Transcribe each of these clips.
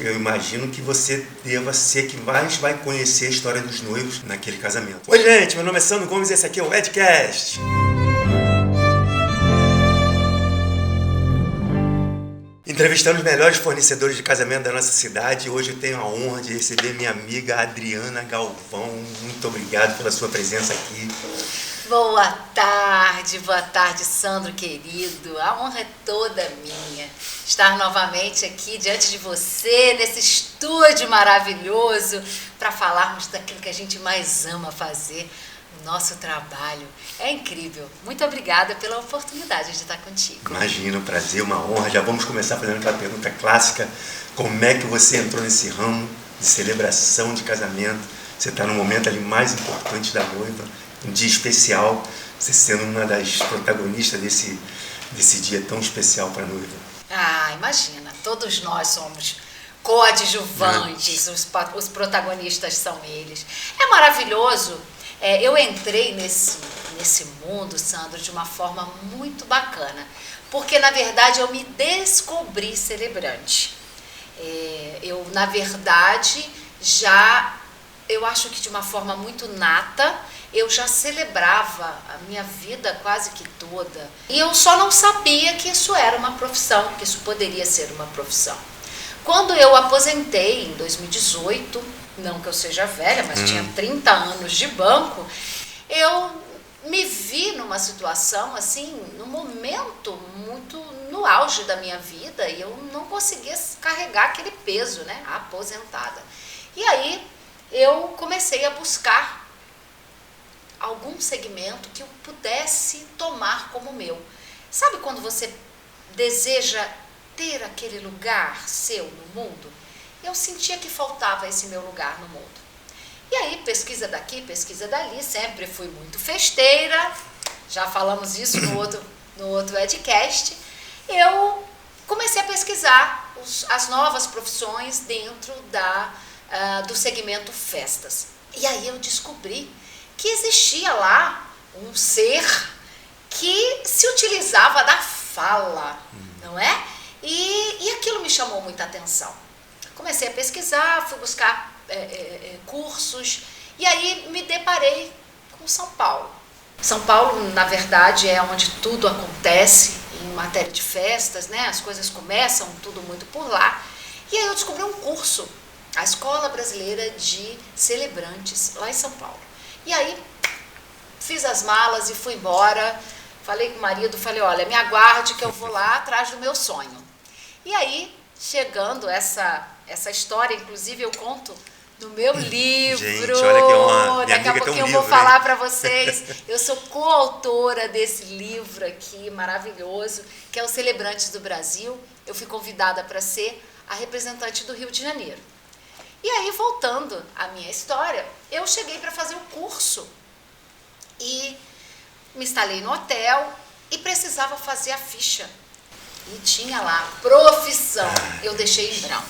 eu imagino que você deva ser que mais vai conhecer a história dos noivos naquele casamento. Oi, gente, meu nome é Sandro Gomes e esse aqui é o Edcast. Entrevistando os melhores fornecedores de casamento da nossa cidade. Hoje eu tenho a honra de receber minha amiga Adriana Galvão. Muito obrigado pela sua presença aqui. Boa tarde, Sandro querido. A honra é toda minha estar novamente aqui diante de você, nesse estúdio maravilhoso, para falarmos daquilo que a gente mais ama fazer, o nosso trabalho. É incrível. Muito obrigada pela oportunidade de estar contigo. Imagina, um prazer, uma honra. Já vamos começar fazendo aquela pergunta clássica. Como é que você entrou nesse ramo de celebração de casamento? Você está no momento ali mais importante da noiva, um dia especial, você sendo uma das protagonistas desse dia tão especial para a noiva. Ah, imagina, todos nós somos coadjuvantes, os protagonistas são eles. É maravilhoso. Eu entrei nesse mundo, Sandro, de uma forma muito bacana, porque na verdade eu me descobri celebrante. Na verdade, eu acho que de uma forma muito nata, eu já celebrava a minha vida quase que toda. E eu só não sabia que isso era uma profissão, que isso poderia ser uma profissão. Quando eu aposentei em 2018, não que eu seja velha, mas tinha 30 anos de banco, eu me vi numa situação, assim, num momento muito no auge da minha vida, e eu não conseguia carregar aquele peso, né, aposentada. E aí eu comecei a buscar algum segmento que eu pudesse tomar como meu. Sabe quando você deseja ter aquele lugar seu no mundo? Eu sentia que faltava esse meu lugar no mundo. E aí, pesquisa daqui, pesquisa dali, sempre fui muito festeira, já falamos isso no outro Edcast. Eu comecei a pesquisar as novas profissões dentro do segmento festas. E aí eu descobri que existia lá um ser que se utilizava da fala, não é? E aquilo me chamou muita atenção. Comecei a pesquisar, fui buscar cursos, e aí me deparei com São Paulo. São Paulo, na verdade, é onde tudo acontece em matéria de festas, né? As coisas começam tudo muito por lá. E aí eu descobri um curso, a Escola Brasileira de Celebrantes, lá em São Paulo. E aí, fiz as malas e fui embora, falei com o marido, falei, olha, me aguarde que eu vou lá atrás do meu sonho. E aí, chegando essa história, inclusive eu conto no meu livro. Gente, olha que honra. Daqui a pouquinho eu vou falar para vocês. Eu sou coautora desse livro aqui, maravilhoso, que é o Celebrantes do Brasil. Eu fui convidada para ser a representante do Rio de Janeiro. E aí, voltando à minha história, eu cheguei para fazer o curso e me instalei no hotel e precisava fazer a ficha. E tinha lá, profissão, eu deixei em branco.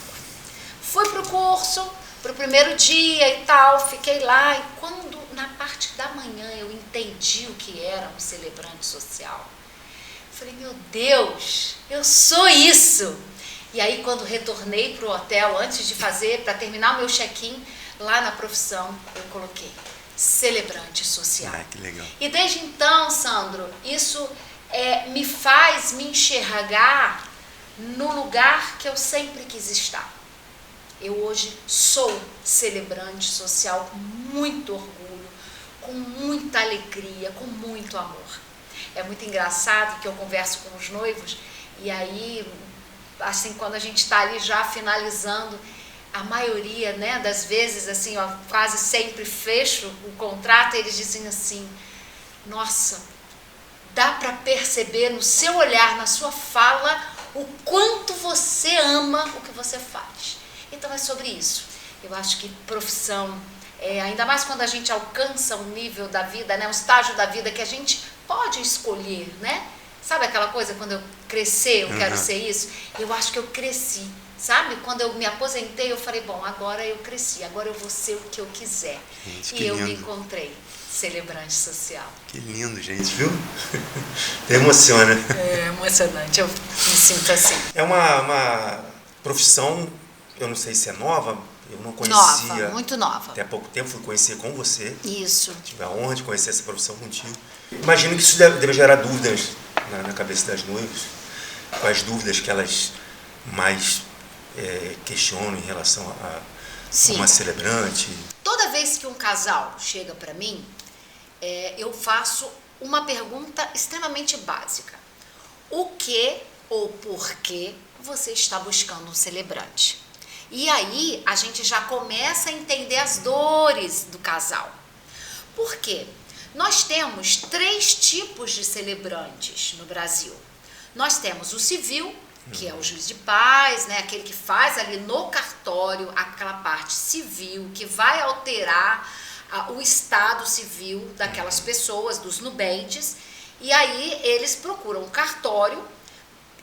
Fui para o curso, para o primeiro dia e tal, fiquei lá. E quando, na parte da manhã, eu entendi o que era um celebrante social, falei, meu Deus, eu sou isso! E aí, quando retornei para o hotel, antes de fazer, para terminar o meu check-in, lá na profissão, eu coloquei celebrante social. Que legal. E desde então, Sandro, isso me faz me enxergar no lugar que eu sempre quis estar. Eu hoje sou celebrante social com muito orgulho, com muita alegria, com muito amor. É muito engraçado que eu converso com os noivos e aí, assim, quando a gente está ali já finalizando, a maioria, né, das vezes, assim, ó, quase sempre fecho o contrato, eles dizem assim, nossa, dá para perceber no seu olhar, na sua fala, o quanto você ama o que você faz. Então é sobre isso. Eu acho que profissão, ainda mais quando a gente alcança um nível da vida, né, um estágio da vida que a gente pode escolher, né? Sabe aquela coisa, quando eu crescer, eu quero ser isso? Eu acho que eu cresci, sabe? Quando eu me aposentei, eu falei, bom, agora eu cresci, agora eu vou ser o que eu quiser. Gente, e eu me encontrei celebrante social. Que lindo, gente, viu? Até emociona. É emocionante, eu me sinto assim. É uma profissão eu não sei se é nova, eu não conhecia. Nova, muito nova. Até há pouco tempo fui conhecer com você. Isso. Tive a honra de conhecer essa profissão contigo. Imagino que isso deve gerar dúvidas na cabeça das noivas. Quais dúvidas que elas mais questionam em relação a uma celebrante? Toda vez que um casal chega para mim, eu faço uma pergunta extremamente básica. O que ou por que você está buscando um celebrante? E aí a gente já começa a entender as dores do casal. Por quê? Nós temos 3 tipos de celebrantes no Brasil. Nós temos o civil, que é o juiz de paz, né? Aquele que faz ali no cartório aquela parte civil, que vai alterar o estado civil daquelas pessoas, dos nubentes. E aí eles procuram um cartório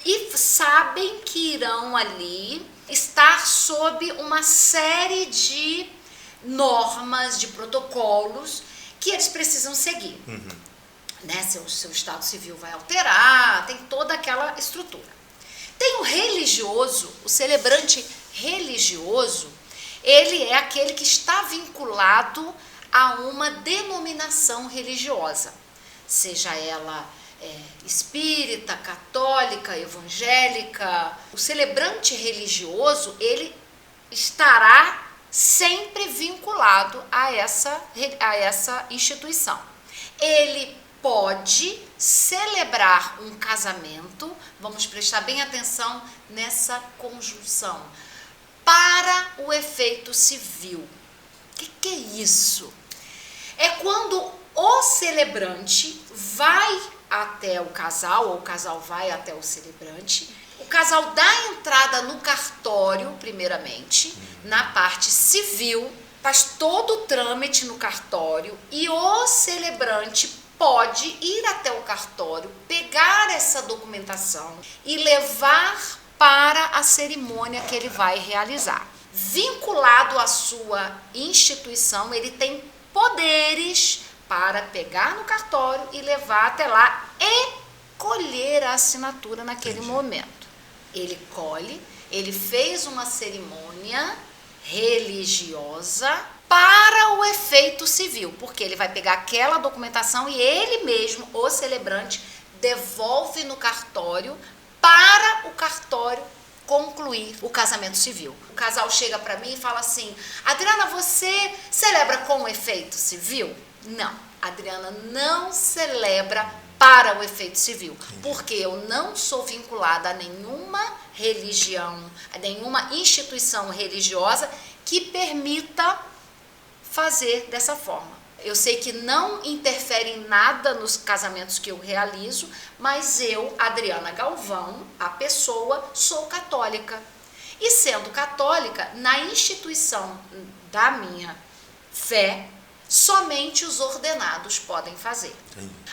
e sabem que irão ali estar sob uma série de normas, de protocolos que eles precisam seguir. Né? Seu estado civil vai alterar, tem toda aquela estrutura. Tem o religioso, o celebrante religioso, ele é aquele que está vinculado a uma denominação religiosa, seja ela espírita, católica, evangélica. O celebrante religioso, ele estará sempre vinculado a essa instituição. Ele pode celebrar um casamento, vamos prestar bem atenção nessa conjunção, para o efeito civil. O que é isso? É quando o celebrante vai até o casal, ou o casal vai até o celebrante, o casal dá entrada no cartório, primeiramente, na parte civil, faz todo o trâmite no cartório e o celebrante pode ir até o cartório, pegar essa documentação e levar para a cerimônia que ele vai realizar. Vinculado à sua instituição, ele tem poderes para pegar no cartório e levar até lá e colher a assinatura naquele momento. Ele colhe, ele fez uma cerimônia religiosa para o efeito civil, porque ele vai pegar aquela documentação e ele mesmo, o celebrante, devolve no cartório para o cartório concluir o casamento civil. O casal chega para mim e fala assim: Adriana, você celebra com o efeito civil? Não, Adriana não celebra para o efeito civil, porque eu não sou vinculada a nenhuma religião, a nenhuma instituição religiosa que permita fazer dessa forma. Eu sei que não interfere em nada nos casamentos que eu realizo, mas eu, Adriana Galvão, a pessoa, sou católica. E sendo católica, na instituição da minha fé, somente os ordenados podem fazer.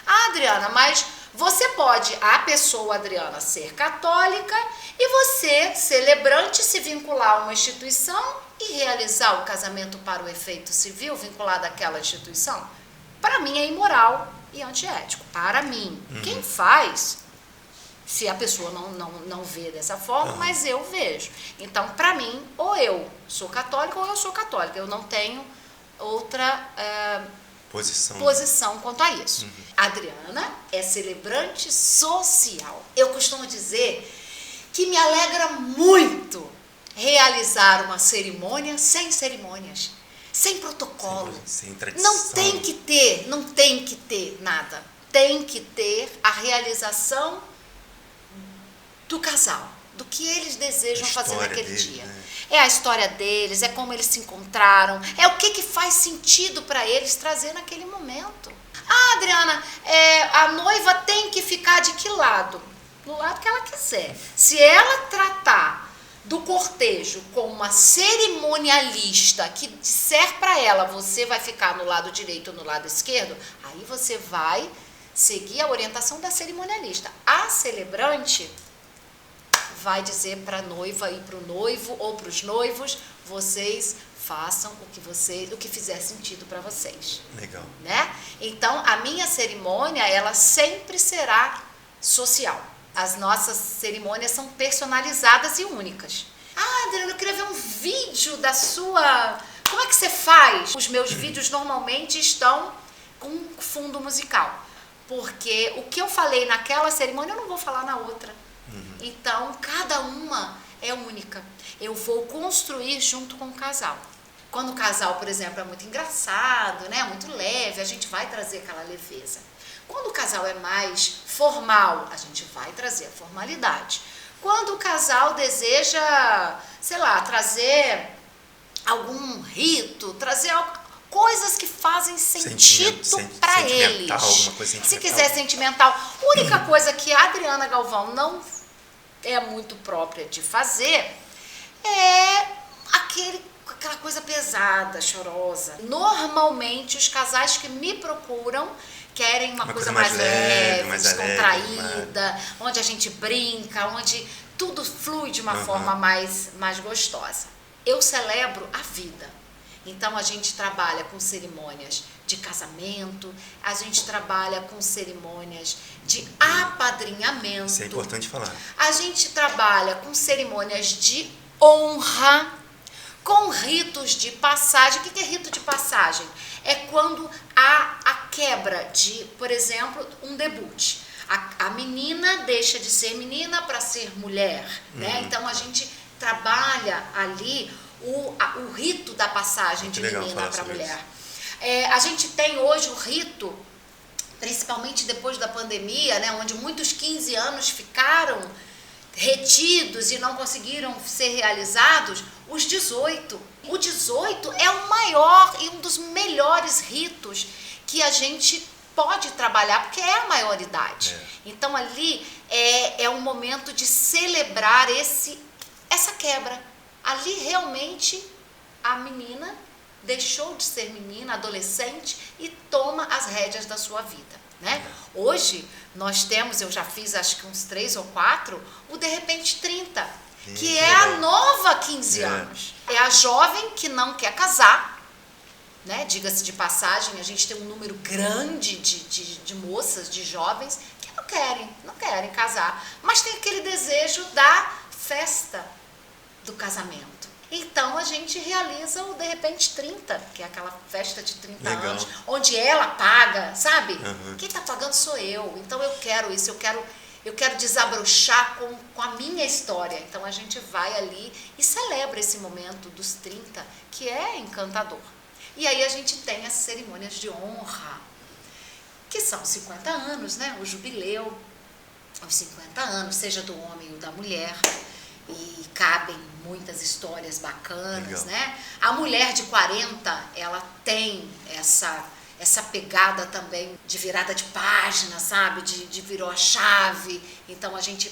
Ah, Adriana, mas você pode, a pessoa Adriana, ser católica e você, celebrante, se vincular a uma instituição e realizar o casamento para o efeito civil vinculado àquela instituição? Para mim é imoral e antiético. Para mim. Quem faz, se a pessoa não vê dessa forma, mas eu vejo. Então, para mim, ou eu sou católica ou eu sou católica. Eu não tenho outra posição quanto a isso. Adriana é celebrante social. Eu costumo dizer que me alegra muito realizar uma cerimônia sem cerimônias, sem protocolo. Sem tradição. Não tem que ter nada. Tem que ter a realização do casal, do que eles desejam fazer naquele dia. Né? É a história deles, é como eles se encontraram, é o que faz sentido para eles trazer naquele momento. Ah, Adriana, a noiva tem que ficar de que lado? Do lado que ela quiser. Se ela tratar do cortejo com uma cerimonialista que disser para ela, você vai ficar no lado direito ou no lado esquerdo, aí você vai seguir a orientação da cerimonialista. A celebrante vai dizer para a noiva e para o noivo ou para os noivos, vocês façam o que fizer sentido para vocês. Legal. Né? Então, a minha cerimônia, ela sempre será social. As nossas cerimônias são personalizadas e únicas. Ah, Adriana, eu queria ver um vídeo da sua... Como é que você faz? Os meus vídeos normalmente estão com fundo musical. Porque o que eu falei naquela cerimônia, eu não vou falar na outra. Então, cada uma é única. Eu vou construir junto com o casal. Quando o casal, por exemplo, é muito engraçado, né, muito leve, a gente vai trazer aquela leveza. Quando o casal é mais formal, a gente vai trazer a formalidade. Quando o casal deseja, sei lá, trazer algum rito, trazer coisas que fazem sentido para eles. Alguma coisa sentimental. Se quiser sentimental. A única coisa que a Adriana Galvão não é muito própria de fazer é aquela coisa pesada, chorosa. Normalmente, os casais que me procuram querem uma coisa mais leve, mais descontraída, onde a gente brinca, onde tudo flui de uma forma mais gostosa. Eu celebro a vida. Então, a gente trabalha com cerimônias de casamento, a gente trabalha com cerimônias de apadrinhamento. Isso é importante falar. A gente trabalha com cerimônias de honra, com ritos de passagem. O que é rito de passagem? É quando há a quebra de, por exemplo, um debut. A menina deixa de ser menina para ser mulher, né? Então a gente trabalha ali o rito da passagem de menina para mulher. A gente tem hoje o rito, principalmente depois da pandemia, né, onde muitos 15 anos ficaram retidos e não conseguiram ser realizados, os 18. O 18 é o maior e um dos melhores ritos que a gente pode trabalhar, porque é a maioridade. Então ali é um momento de celebrar essa quebra. Ali realmente a menina deixou de ser menina, adolescente, e toma as rédeas da sua vida, né? Hoje nós temos, eu já fiz acho que uns 3 ou 4, o De Repente 30, que é a nova 15 anos. É a jovem que não quer casar, né? Diga-se de passagem, a gente tem um número grande de moças, de jovens, que não querem casar, mas tem aquele desejo da festa do casamento. Então a gente realiza o De Repente 30, que é aquela festa de 30 anos, onde ela paga, sabe? Quem está pagando sou eu. Então eu quero isso, eu quero desabrochar com a minha história. Então a gente vai ali e celebra esse momento dos 30, que é encantador. E aí a gente tem as cerimônias de honra, que são 50 anos, né? O jubileu, os 50 anos, seja do homem ou da mulher. E cabem muitas histórias bacanas, né? A mulher de 40, ela tem essa pegada também de virada de página, sabe? De virou a chave. Então a gente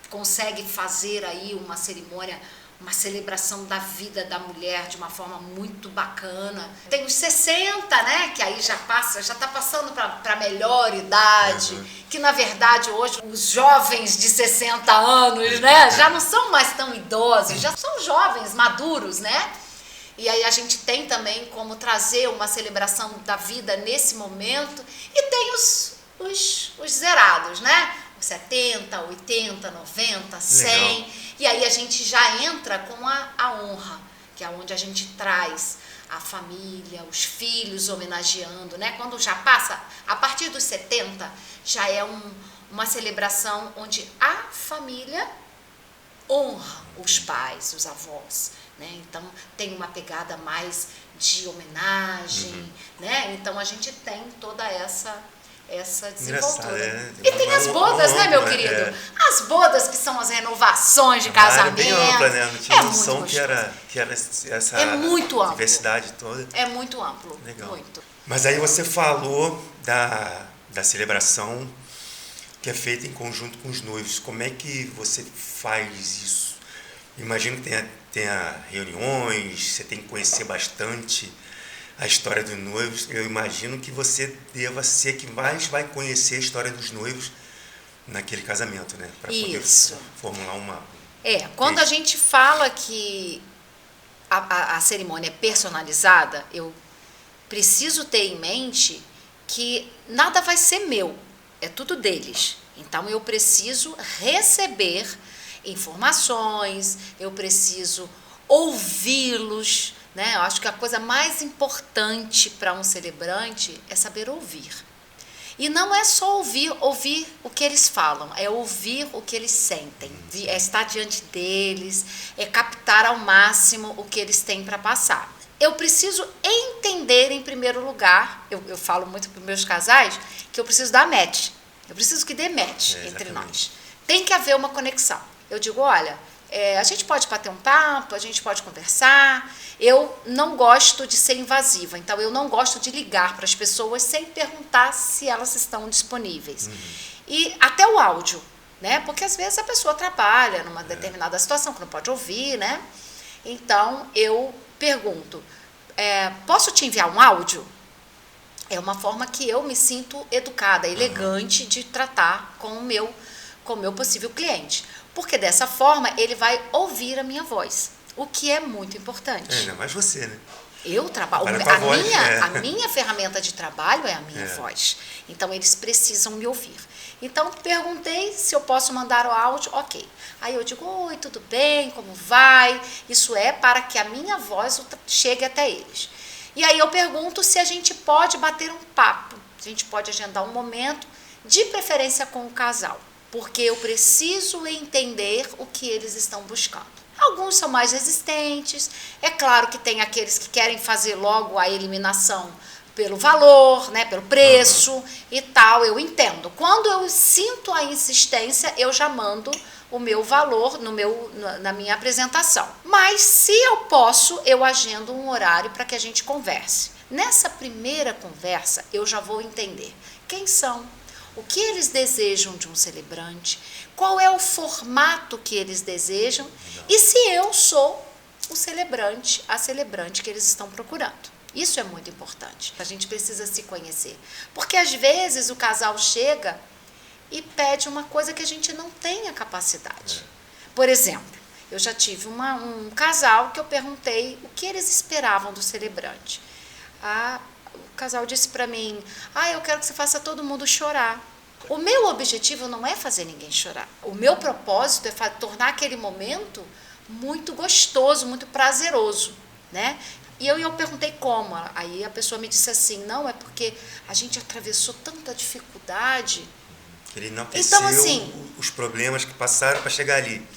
consegue fazer aí uma cerimônia, uma celebração da vida da mulher de uma forma muito bacana. Tem os 60, né? Que aí já está passando para a melhor idade, que na verdade hoje os jovens de 60 anos, né? Já não são mais tão idosos, já são jovens, maduros, né? E aí a gente tem também como trazer uma celebração da vida nesse momento, e tem os zerados, né? 70, 80, 90, 100, e aí a gente já entra com a honra, que é onde a gente traz a família, os filhos homenageando, né? Quando já passa, a partir dos 70, já é uma celebração onde a família honra os pais, os avós, né? Então tem uma pegada mais de homenagem, né? Então a gente tem toda essa desenvoltura. E tem as bodas, né, meu querido? As bodas que são as renovações de casamento. É bem ampla, né? Não tinha noção muito que era essa muito amplo. diversidade toda. É muito amplo. Legal. Muito. Mas aí você falou da celebração que é feita em conjunto com os noivos. Como é que você faz isso? Imagino que tenha reuniões, você tem que conhecer bastante a história dos noivos. Eu imagino que você deva ser que mais vai conhecer a história dos noivos naquele casamento, né? Para poder formular uma... Quando a gente fala que a cerimônia é personalizada, eu preciso ter em mente que nada vai ser meu, é tudo deles. Então eu preciso receber informações, eu preciso ouvi-los, né? Eu acho que a coisa mais importante para um celebrante é saber ouvir. E não é só ouvir o que eles falam, é ouvir o que eles sentem, é estar diante deles, é captar ao máximo o que eles têm para passar. Eu preciso entender, em primeiro lugar, eu falo muito para os meus casais, que eu preciso dar match. Eu preciso que dê match entre nós. Tem que haver uma conexão. Eu digo, olha, a gente pode bater um papo, a gente pode conversar. Eu não gosto de ser invasiva, então eu não gosto de ligar para as pessoas sem perguntar se elas estão disponíveis. E até o áudio, né? Porque às vezes a pessoa trabalha numa determinada situação que não pode ouvir, né? Então eu pergunto, posso te enviar um áudio? É uma forma que eu me sinto educada, elegante de tratar com o meu possível cliente. Porque dessa forma ele vai ouvir a minha voz, o que é muito importante. Ainda mais você, né? Eu trabalho, a minha ferramenta de trabalho é a minha voz. Então eles precisam me ouvir. Então perguntei se eu posso mandar o áudio, ok. Aí eu digo, oi, tudo bem, como vai? Isso é para que a minha voz chegue até eles. E aí eu pergunto se a gente pode bater um papo, se a gente pode agendar um momento, de preferência com o casal, porque eu preciso entender o que eles estão buscando. Alguns são mais resistentes, é claro que tem aqueles que querem fazer logo a eliminação pelo valor, né, pelo preço e tal, eu entendo. Quando eu sinto a insistência, eu já mando o meu valor na minha apresentação. Mas se eu posso, eu agendo um horário para que a gente converse. Nessa primeira conversa, eu já vou entender quem são, o que eles desejam de um celebrante, qual é o formato que eles desejam e se eu sou o celebrante, a celebrante que eles estão procurando. Isso é muito importante. A gente precisa se conhecer. Porque às vezes o casal chega e pede uma coisa que a gente não tem a capacidade. Por exemplo, eu já tive um casal que eu perguntei o que eles esperavam do celebrante. O casal disse para mim, eu quero que você faça todo mundo chorar. O meu objetivo não é fazer ninguém chorar. O meu propósito é tornar aquele momento muito gostoso, muito prazeroso, né? E eu perguntei como. Aí a pessoa me disse assim, não, é porque a gente atravessou tanta dificuldade. Ele não esqueceu os problemas que passaram para chegar ali.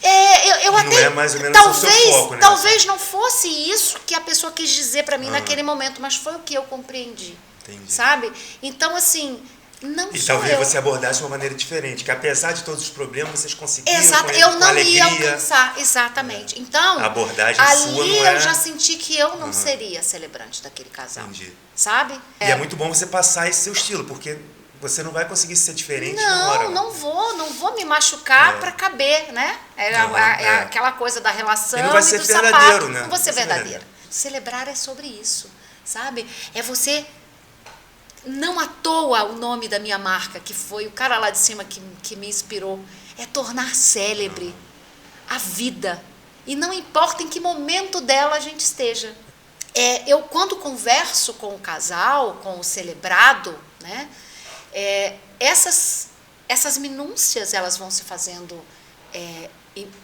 Eu até, não é mais ou menos o seu foco, né? Talvez não fosse isso que a pessoa quis dizer para mim naquele momento, mas foi o que eu compreendi. Entendi. Sabe? Então, assim, não e sou talvez eu. você abordasse de uma maneira diferente, que apesar de todos os problemas, vocês conseguiram eu não alegria. Ia alcançar, exatamente. Então, a abordagem ali sua não eu já senti que eu não seria celebrante daquele casal. Entendi. Sabe? E é muito bom você passar esse seu estilo, porque você não vai conseguir ser diferente na hora. Não vou me machucar para caber, né? Aquela coisa da relação e não vai ser do verdadeiro, sapato. né? Não vou ser verdadeira. Celebrar é sobre isso, sabe? É você... Não à toa o nome da minha marca, que foi o cara lá de cima que me inspirou, é tornar célebre a vida. E não importa em que momento dela a gente esteja. Eu, quando converso com o casal, com o celebrado, né, essas minúcias elas vão se fazendo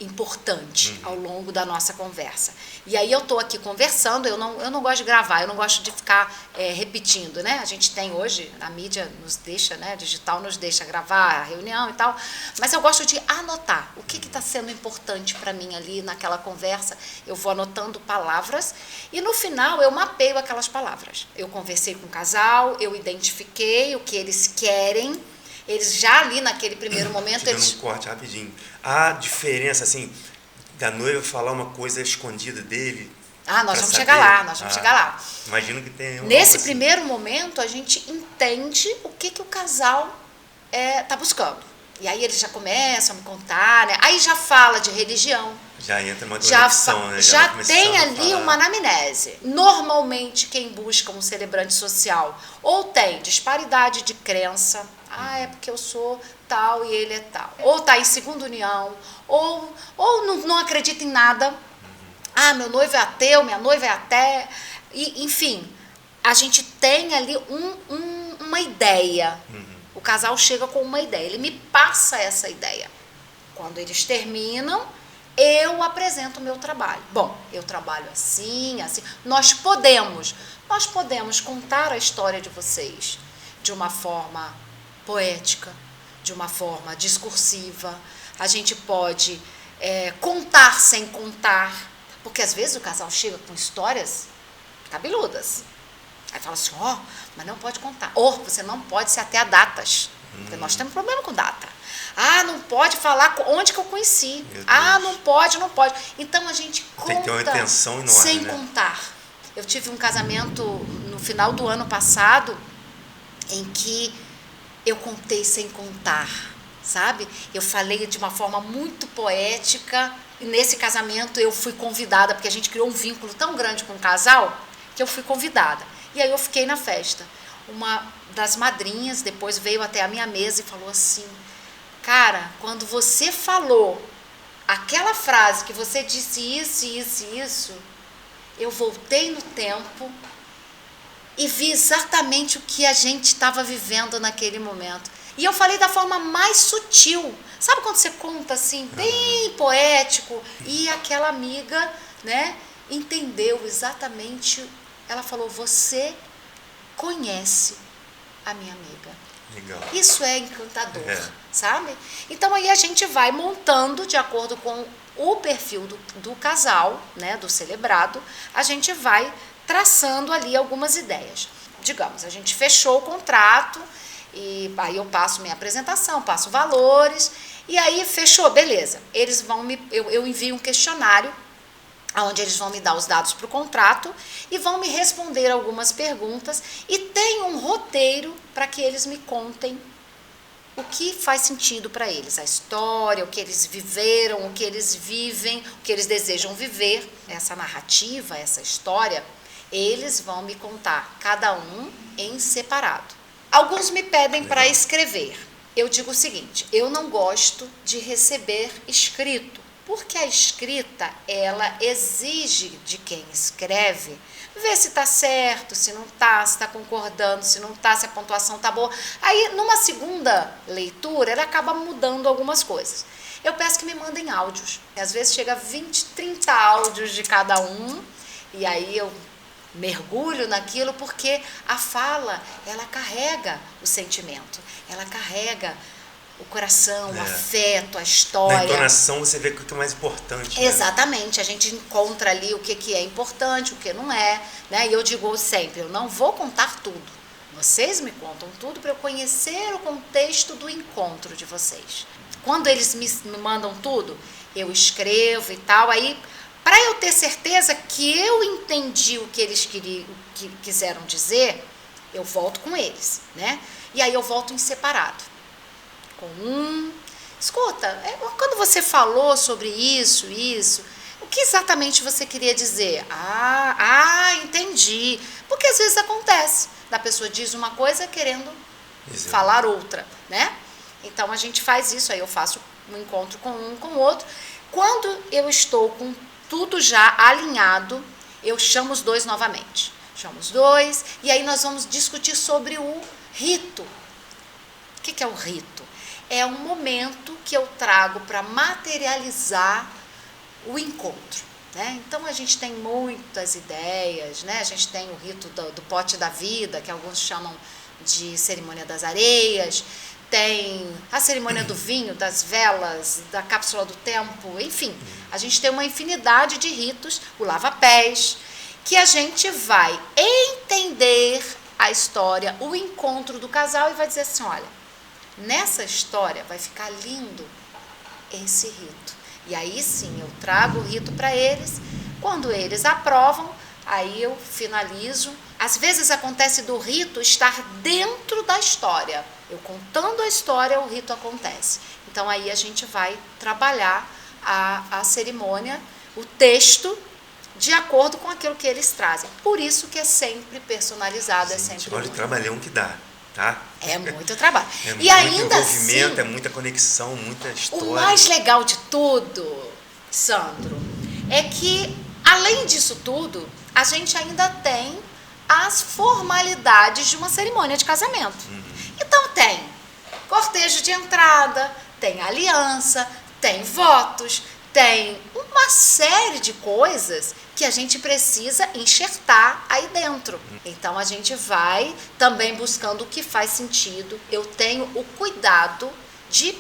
importante ao longo da nossa conversa. E aí eu estou aqui conversando, eu não gosto de gravar, eu não gosto de ficar repetindo, né? A gente tem hoje, a mídia nos deixa, né? Digital nos deixa gravar a reunião e tal, mas eu gosto de anotar o que está sendo importante para mim ali naquela conversa. Eu vou anotando palavras e no final eu mapeio aquelas palavras. Eu conversei com o casal, eu identifiquei o que eles querem. Eles já ali naquele primeiro momento... Um corte rapidinho. A diferença, assim, da noiva falar uma coisa escondida dele... nós vamos chegar lá, Imagino que tem... Nesse primeiro momento, a gente entende o que o casal está buscando. E aí eles já começam a me contar, né? Aí já fala de religião. Já entra uma conexão, né? Já tem ali uma anamnese. Normalmente, quem busca um celebrante social ou tem disparidade de crença... é porque eu sou tal e ele é tal. Ou está em segunda união, ou não acredita em nada. Meu noivo é ateu, minha noiva é até... Enfim, a gente tem ali uma ideia. O casal chega com uma ideia, ele me passa essa ideia. Quando eles terminam, eu apresento o meu trabalho. Bom, eu trabalho assim, assim. Nós podemos contar a história de vocês de uma forma poética, de uma forma discursiva. A gente pode contar sem contar, porque às vezes o casal chega com histórias cabeludas. Aí fala assim, mas não pode contar. Ou você não pode se ater a datas, porque nós temos problema com data. Não pode falar onde que eu conheci. Não pode. Então a gente conta tem que ter uma atenção enorme, sem contar. Eu tive um casamento no final do ano passado em que eu contei sem contar, sabe? Eu falei de uma forma muito poética. E nesse casamento eu fui convidada, porque a gente criou um vínculo tão grande com o casal, que eu fui convidada. E aí eu fiquei na festa. Uma das madrinhas depois veio até a minha mesa e falou assim, cara, quando você falou aquela frase que você disse isso, eu voltei no tempo e vi exatamente o que a gente estava vivendo naquele momento. E eu falei da forma mais sutil. Sabe quando você conta assim, bem poético? E aquela amiga, né, entendeu exatamente. Ela falou, você conhece a minha amiga. Legal. Isso é encantador, sabe? Então aí a gente vai montando de acordo com o perfil do casal, né, do celebrado, a gente vai traçando ali algumas ideias. Digamos, a gente fechou o contrato, e aí eu passo minha apresentação, passo valores, e aí fechou, beleza. Eles vão eu envio um questionário, onde eles vão me dar os dados para o contrato e vão me responder algumas perguntas, e tem um roteiro para que eles me contem o que faz sentido para eles, a história, o que eles viveram, o que eles vivem, o que eles desejam viver. Essa narrativa, essa história, eles vão me contar, cada um em separado. Alguns me pedem para escrever. Eu digo o seguinte, eu não gosto de receber escrito, porque a escrita, ela exige de quem escreve ver se está certo, se não está, se está concordando, se não está, se a pontuação está boa. Aí, numa segunda leitura, ele acaba mudando algumas coisas. Eu peço que me mandem áudios. Às vezes chega 20, 30 áudios de cada um, e aí eu mergulho naquilo, porque a fala, ela carrega o sentimento, ela carrega o coração, o afeto, a história. Na entonação você vê o que é mais importante. Exatamente, né? A gente encontra ali o que é importante, o que não é, né? E eu digo sempre, eu não vou contar tudo. Vocês me contam tudo para eu conhecer o contexto do encontro de vocês. Quando eles me mandam tudo, eu escrevo e tal, aí para eu ter certeza que eu entendi o que eles quiseram dizer, eu volto com eles, né? E aí eu volto em separado. Escuta, quando você falou sobre isso, o que exatamente você queria dizer? Entendi. Porque às vezes acontece, da pessoa diz uma coisa querendo falar outra, né? Então a gente faz isso, aí eu faço um encontro com um, com o outro. Quando eu estou com tudo já alinhado, eu chamo os dois novamente. Chamo os dois, e aí nós vamos discutir sobre o rito. O que é o rito? É um momento que eu trago para materializar o encontro, né? Então a gente tem muitas ideias, né? A gente tem o rito do pote da vida, que alguns chamam de cerimônia das areias, tem a cerimônia do vinho, das velas, da cápsula do tempo, enfim, a gente tem uma infinidade de ritos, o lava-pés, que a gente vai entender a história, o encontro do casal, e vai dizer assim, olha, nessa história vai ficar lindo esse rito. E aí sim, eu trago o rito para eles. Quando eles aprovam, aí eu finalizo. Às vezes acontece do rito estar dentro da história. Eu contando a história, o rito acontece. Então aí a gente vai trabalhar a cerimônia, o texto, de acordo com aquilo que eles trazem. Por isso que é sempre personalizado, é sempre olha o trabalhão que dá. Tá? É muito trabalho. É e muito ainda envolvimento, assim, é muita conexão, muita história. O mais legal de tudo, Sandro, é que, além disso tudo, a gente ainda tem as formalidades de uma cerimônia de casamento. Então tem cortejo de entrada, tem aliança, tem votos, tem uma série de coisas que a gente precisa enxertar aí dentro. Então a gente vai também buscando o que faz sentido. Eu tenho o cuidado de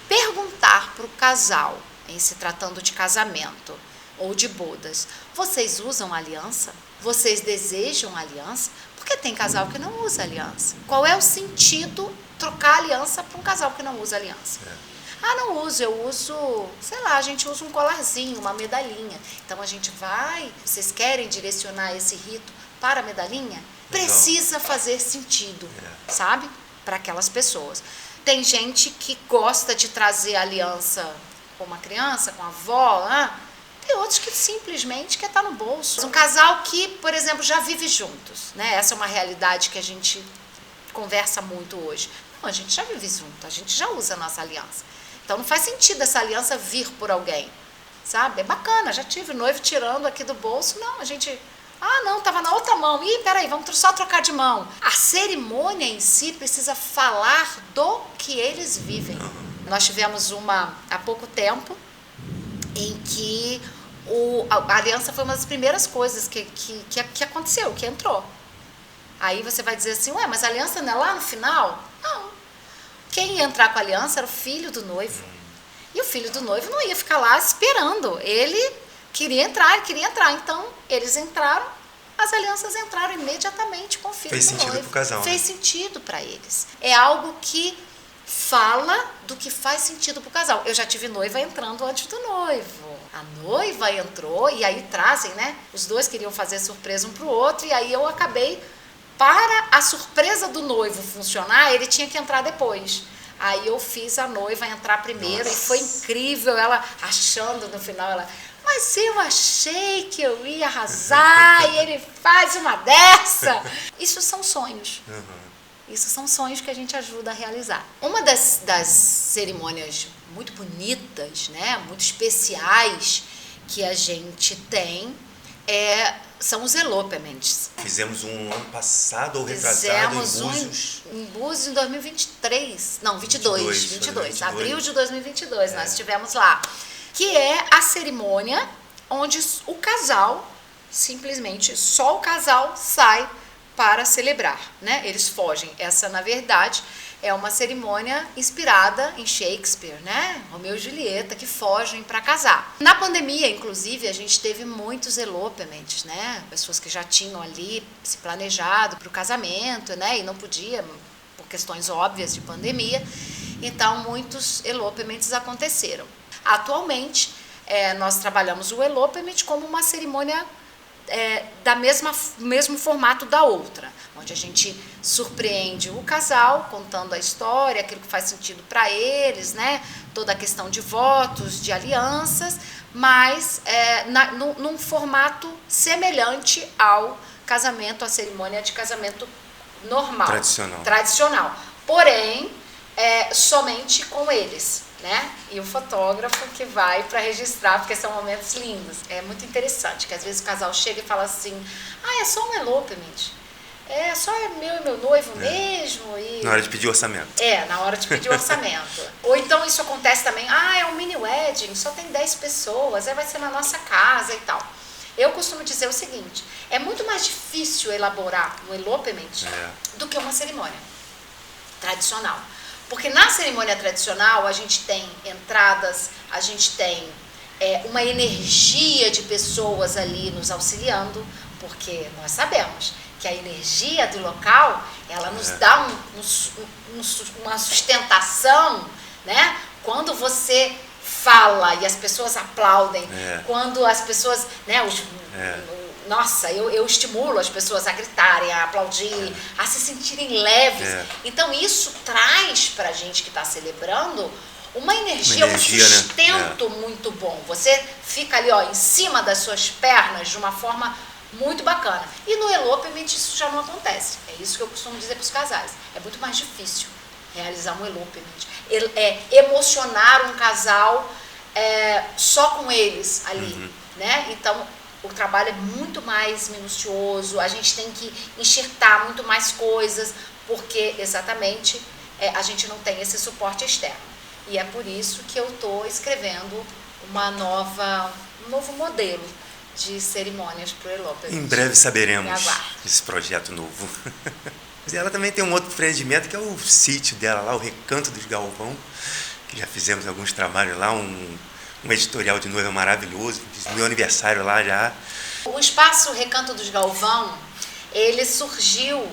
perguntar para o casal, em se tratando de casamento ou de bodas, vocês usam aliança? Vocês desejam aliança? Porque tem casal que não usa aliança. Qual é o sentido trocar aliança para um casal que não usa aliança? Ah, não uso, eu uso, sei lá, a gente usa um colarzinho, uma medalhinha. Então a gente vai, vocês querem direcionar esse rito para a medalhinha? Precisa fazer sentido, sabe? Para aquelas pessoas. Tem gente que gosta de trazer aliança com uma criança, com a avó, tem outros que simplesmente quer estar no bolso. Um casal que, por exemplo, já vive juntos, né? Essa é uma realidade que a gente conversa muito hoje. Não, a gente já vive junto, a gente já usa a nossa aliança. Então não faz sentido essa aliança vir por alguém, sabe? É bacana, já tive noivo tirando aqui do bolso. Não, a gente... Ah, não, estava na outra mão. Ih, peraí, vamos só trocar de mão. A cerimônia em si precisa falar do que eles vivem. Nós tivemos uma há pouco tempo em que a aliança foi uma das primeiras coisas que aconteceu, que entrou. Aí você vai dizer assim, ué, mas a aliança não é lá no final? Não. Quem ia entrar com a aliança era o filho do noivo. E o filho do noivo não ia ficar lá esperando. Ele queria entrar. Então, eles entraram, as alianças entraram imediatamente com o filho do noivo. Fez sentido pro casal. Fez sentido para eles. É algo que fala do que faz sentido pro casal. Eu já tive noiva entrando antes do noivo. A noiva entrou e aí trazem, né? Os dois queriam fazer surpresa um pro outro e aí eu acabei, para a surpresa do noivo funcionar, ele tinha que entrar depois. Aí eu fiz a noiva entrar primeiro. Nossa. E foi incrível, ela achando no final, mas eu achei que eu ia arrasar e ele faz uma dessa. Isso são sonhos. Isso são sonhos que a gente ajuda a realizar. Uma das cerimônias muito bonitas, né, muito especiais que a gente tem são os elopements. Fizemos um ano passado ou retrasado em Búzios. Em Búzios em 2023. Não, 22. Abril de 2022 nós estivemos lá. Que é a cerimônia onde o casal, simplesmente só o casal sai para celebrar, né? Eles fogem. Essa, na verdade, é uma cerimônia inspirada em Shakespeare, né? Romeu e Julieta, que fogem para casar. Na pandemia, inclusive, a gente teve muitos elopements, né? Pessoas que já tinham ali se planejado para o casamento, né? E não podia, por questões óbvias de pandemia. Então, muitos elopements aconteceram. Atualmente, nós trabalhamos o elopement como uma cerimônia mesmo formato da outra, onde a gente surpreende o casal contando a história, aquilo que faz sentido para eles, né? Toda a questão de votos, de alianças, mas num formato semelhante ao casamento, à cerimônia de casamento normal, tradicional. Porém, somente com eles, né? E o fotógrafo que vai para registrar, porque são momentos lindos. É muito interessante, que às vezes o casal chega e fala assim, é só um elopement, só meu e meu noivo mesmo. E... Na hora de pedir orçamento. Na hora de pedir orçamento. Ou então isso acontece também, é um mini wedding, só tem 10 pessoas, vai ser na nossa casa e tal. Eu costumo dizer o seguinte, é muito mais difícil elaborar um elopement do que uma cerimônia tradicional. Porque na cerimônia tradicional a gente tem entradas, a gente tem uma energia de pessoas ali nos auxiliando, porque nós sabemos que a energia do local, ela nos dá uma sustentação, né? Quando você fala e as pessoas aplaudem, quando as pessoas, né, nossa, eu estimulo as pessoas a gritarem, a aplaudir, a se sentirem leves. Então isso traz pra gente que está celebrando uma energia, um sustento muito bom. Você fica ali em cima das suas pernas de uma forma muito bacana. E no elopement isso já não acontece. É isso que eu costumo dizer para os casais. É muito mais difícil realizar um elopement. Emocionar um casal só com eles ali, né? Então o trabalho é muito mais minucioso, a gente tem que enxertar muito mais coisas, porque exatamente a gente não tem esse suporte externo. E é por isso que eu estou escrevendo um novo modelo de cerimônias para o Elopement. Em breve saberemos Me aguarde. esse projeto novo. E ela também tem um outro empreendimento, que é o sítio dela lá, o Recanto dos Galvão, que já fizemos alguns trabalhos lá, um editorial de noiva maravilhoso, fiz meu aniversário lá já. O espaço Recanto dos Galvão, ele surgiu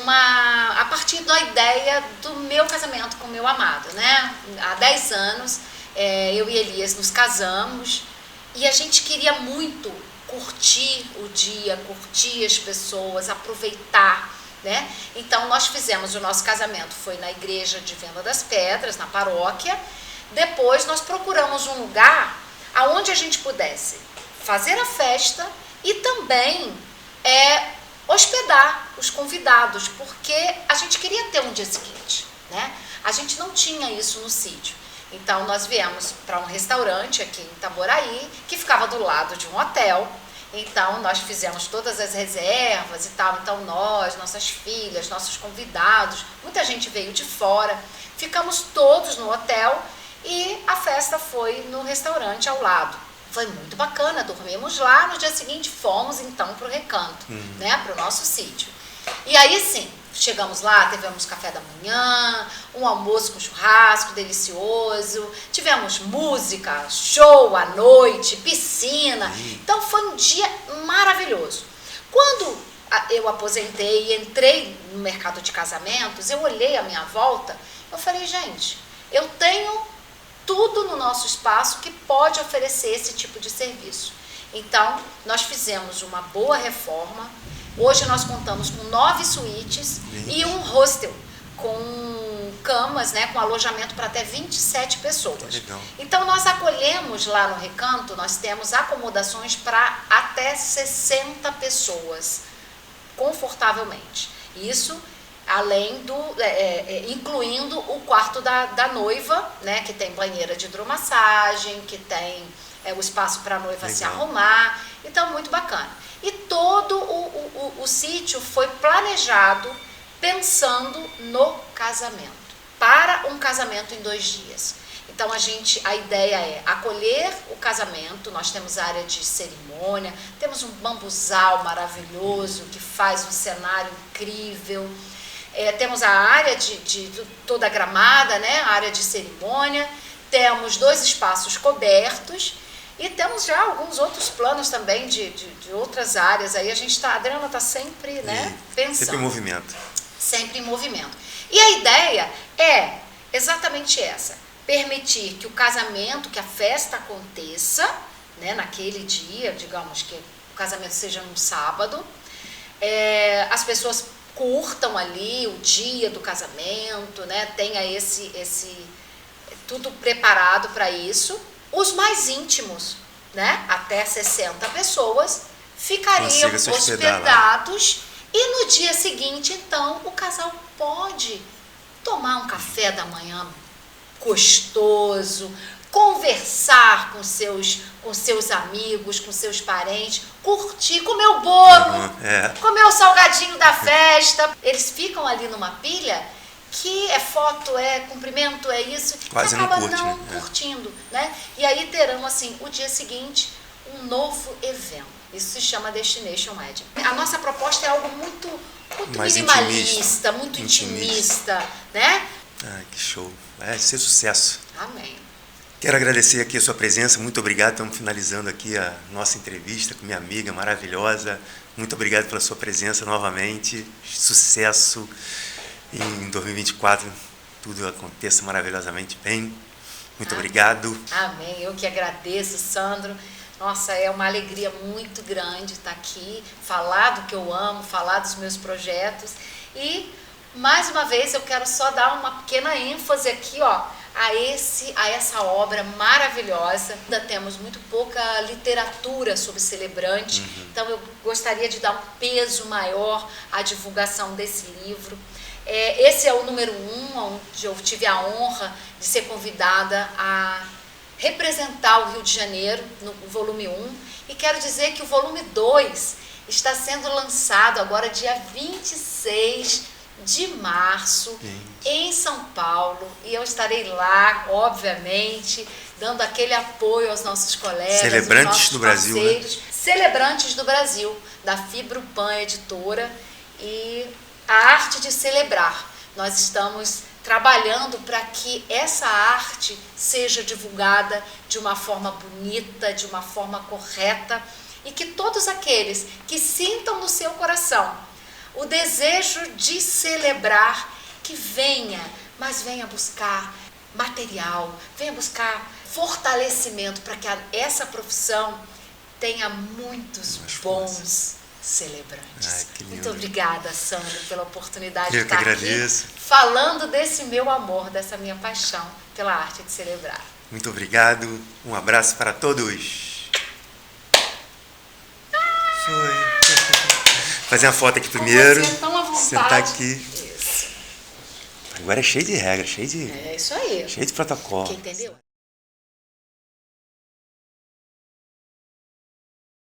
a partir da ideia do meu casamento com o meu amado, né? Há 10 anos, eu e Elias nos casamos e a gente queria muito curtir o dia, curtir as pessoas, aproveitar, né? Então nós fizemos o nosso casamento, foi na igreja de Venda das Pedras, na paróquia. Depois nós procuramos um lugar aonde a gente pudesse fazer a festa e também hospedar os convidados, porque a gente queria ter um dia seguinte, né? A gente não tinha isso no sítio. Então nós viemos para um restaurante aqui em Itaboraí, que ficava do lado de um hotel. Então nós fizemos todas as reservas e tal. Então nós, nossas filhas, nossos convidados, muita gente veio de fora. Ficamos todos no hotel e a festa foi no restaurante ao lado. Foi muito bacana, dormimos lá, no dia seguinte fomos então para o Recanto, né, para o nosso sítio. E aí sim, chegamos lá, tivemos café da manhã, um almoço com churrasco delicioso, tivemos música, show à noite, piscina. Então foi um dia maravilhoso. Quando eu aposentei e entrei no mercado de casamentos, eu olhei à minha volta, eu falei, gente, eu tenho tudo no nosso espaço que pode oferecer esse tipo de serviço. Então, nós fizemos uma boa reforma. Hoje nós contamos com 9 suítes e um hostel com camas, né, com alojamento para até 27 pessoas. Legal. Então, nós acolhemos lá no Recanto, nós temos acomodações para até 60 pessoas, confortavelmente. Isso além incluindo o quarto da noiva, né, que tem banheira de hidromassagem, que tem o espaço para a noiva se arrumar. Então, muito bacana. E todo o sítio foi planejado pensando no casamento, para um casamento em 2 dias. Então, a ideia é acolher o casamento. Nós temos a área de cerimônia, temos um bambuzal maravilhoso que faz um cenário incrível. Temos a área de toda gramada, né? A área de cerimônia, temos 2 espaços cobertos e temos já alguns outros planos também de outras áreas. Aí a Adriana está sempre, né, pensando. Sempre em movimento. Sempre em movimento. E a ideia é exatamente essa, permitir que o casamento, que a festa aconteça, né, naquele dia, digamos que o casamento seja num sábado, as pessoas curtam ali o dia do casamento, né? Tenha tudo preparado para isso. Os mais íntimos, né, até 60 pessoas, ficariam hospedados e no dia seguinte, então, o casal pode tomar um café da manhã gostoso, conversar com seus amigos, com seus parentes, curtir, comer o bolo, comer o salgadinho da festa. Eles ficam ali numa pilha que é foto, é cumprimento, é isso, quase que acaba não curtindo, né? E aí terão, assim, o dia seguinte, um novo evento. Isso se chama Destination Wedding. A nossa proposta é algo muito minimalista, muito intimista, né? Ah, que show. Vai ser sucesso. Amém. Quero agradecer aqui a sua presença, muito obrigado. Estamos finalizando aqui a nossa entrevista com minha amiga maravilhosa. Muito obrigado pela sua presença novamente. Sucesso em 2024, tudo aconteça maravilhosamente bem. Muito obrigado. Amém. Eu que agradeço, Sandro. Nossa, é uma alegria muito grande estar aqui, falar do que eu amo, falar dos meus projetos. E, mais uma vez, eu quero só dar uma pequena ênfase aqui, ó, a essa obra maravilhosa. Ainda temos muito pouca literatura sobre celebrante, então eu gostaria de dar um peso maior à divulgação desse livro. Esse é o número 1, onde eu tive a honra de ser convidada a representar o Rio de Janeiro no volume 1, e quero dizer que o volume 2 está sendo lançado agora dia 26 de março, Gente. em São Paulo, e eu estarei lá, obviamente, dando aquele apoio aos nossos colegas, Celebrantes aos nossos do Brasil, né? parceiros, Celebrantes do Brasil, da Fibropan Editora, e a arte de celebrar. Nós estamos trabalhando para que essa arte seja divulgada de uma forma bonita, de uma forma correta, e que todos aqueles que sintam no seu coração o desejo de celebrar, que venha, mas venha buscar material, venha buscar fortalecimento para que essa profissão tenha muitos bons celebrantes. Ai, que lindo. Muito obrigada, Sandro, pela oportunidade de Eu que estar agradeço. aqui falando desse meu amor, dessa minha paixão pela arte de celebrar. Muito obrigado. Um abraço para todos. Foi. Fazer uma foto aqui primeiro. Com você tão à vontade. Sentar aqui. Isso. Agora é cheio de regras, É isso aí. cheio de protocolo. Entendeu?